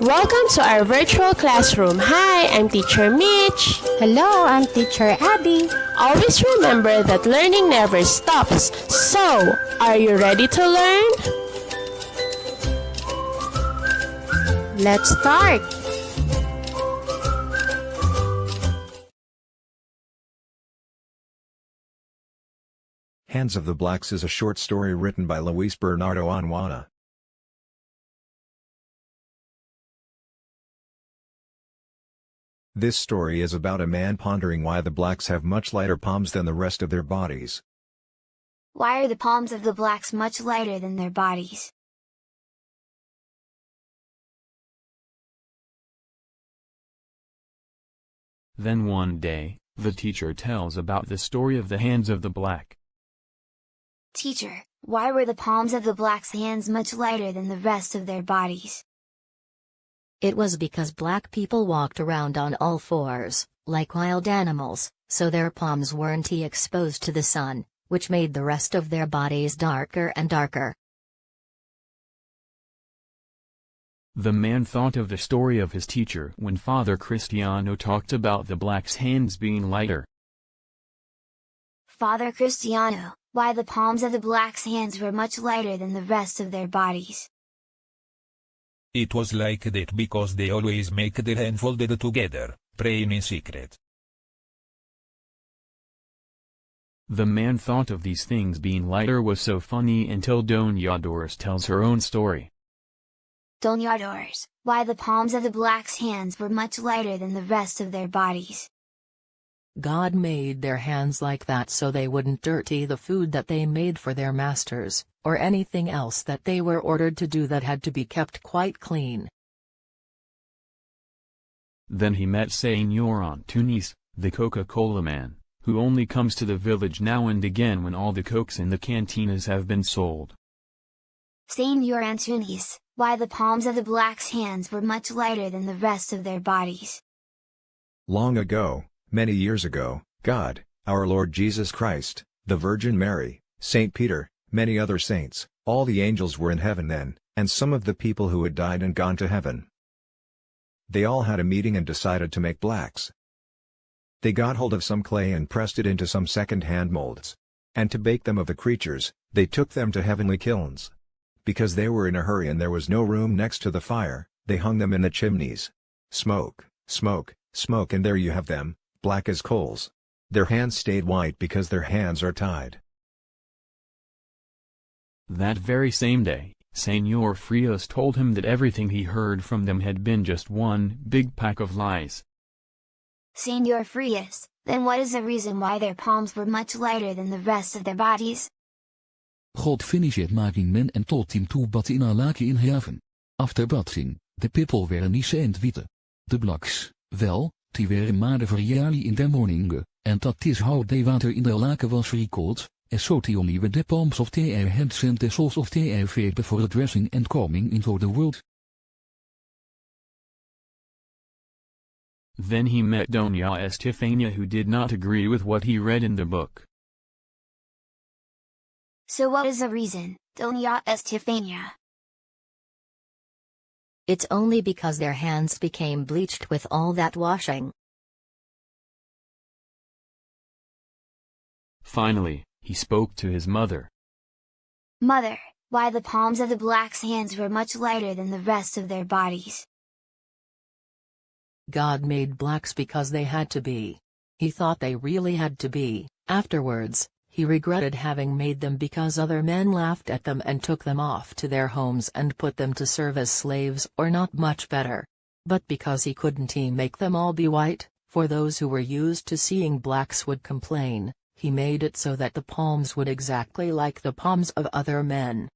Welcome to our virtual classroom. Hi, I'm Teacher Mitch. Hello, I'm Teacher Abby. Always remember that learning never stops. So, are you ready to learn? Let's start. Hands of the Blacks is a short story written by Luis Bernardo Honwana. This story is about a man pondering why the blacks have much lighter palms than the rest of their bodies. Why are the palms of the blacks much lighter than their bodies? Then one day, the teacher tells about the story of the hands of the black. Teacher, why were the palms of the blacks' hands much lighter than the rest of their bodies? It was because black people walked around on all fours, like wild animals, so their palms weren't exposed to the sun, which made the rest of their bodies darker and darker. The man thought of the story of his teacher when Father Cristiano talked about the blacks' hands being lighter. Father Cristiano, why the palms of the blacks' hands were much lighter than the rest of their bodies? It was like that because they always make their hand folded together, praying in secret. The man thought of these things being lighter was so funny until Doña Doris tells her own story. Doña Doris, why the palms of the blacks' hands were much lighter than the rest of their bodies? God made their hands like that so they wouldn't dirty the food that they made for their masters, or anything else that they were ordered to do that had to be kept quite clean. Then he met Señor Antunes, the Coca-Cola man, who only comes to the village now and again when all the cokes in the cantinas have been sold. Señor Antunes, why the palms of the blacks' hands were much lighter than the rest of their bodies? Long ago, many years ago, God, our Lord Jesus Christ, the Virgin Mary, Saint Peter, many other saints, all the angels were in heaven then, and some of the people who had died and gone to heaven. They all had a meeting and decided to make blacks. They got hold of some clay and pressed it into some second-hand molds. And to bake them of the creatures, they took them to heavenly kilns. Because they were in a hurry and there was no room next to the fire, they hung them in the chimneys. Smoke, smoke, smoke, and there you have them, black as coals. Their hands stayed white because their hands are tied. That very same day, Señor Frias told him that everything he heard from them had been just one big pack of lies. Señor Frias, then what is the reason why their palms were much lighter than the rest of their bodies? God finished making men and told him to bat in a lake in heaven. After bathing, the people were nice and white. The blacks, well, they were made for early in the morning, and that is how the water in the lake was recalled, as so they only with the palms of their hands and the soles of their feet before dressing and coming into the world. Then he met Doña Estefania, who did not agree with what he read in the book. So what is the reason, Doña Estefania? It's only because their hands became bleached with all that washing. Finally, he spoke to his mother. Mother, why the palms of the blacks' hands were much lighter than the rest of their bodies? God made blacks because they had to be. He thought they really had to be. Afterwards, he regretted having made them because other men laughed at them and took them off to their homes and put them to serve as slaves or not much better. But because he couldn't make them all be white, for those who were used to seeing blacks would complain, he made it so that the palms would exactly like the palms of other men.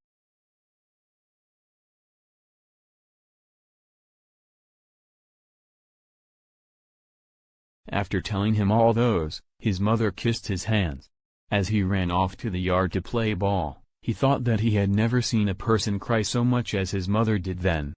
After telling him all those, his mother kissed his hands. As he ran off to the yard to play ball, he thought that he had never seen a person cry so much as his mother did then.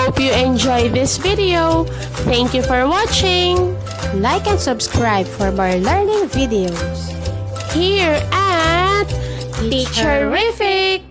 hope you enjoyed this video. Thank you for watching. Like and subscribe for more learning videos. Here at Teacherific.